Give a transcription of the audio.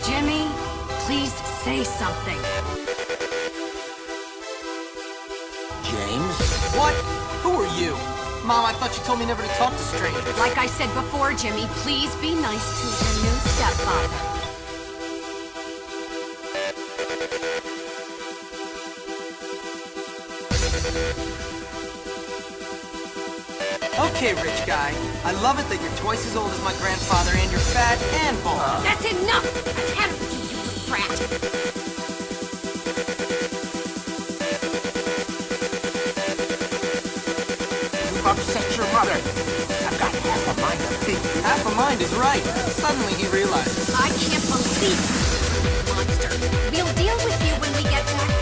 Jimmy, please say something. James? What? Who are you? Mom, I thought you told me never to talk to strangers. Like I said before, Jimmy, please be nice to your new stepfather. Okay, rich guy. I love it that you're twice as old as my grandfather and you're fat and bald. That's enough! I've had it with you, you little brat! You've upset your mother. I've got half a mind to think. Half a mind is right. Suddenly he realizes. I can't believe you, monster. We'll deal with you when we get back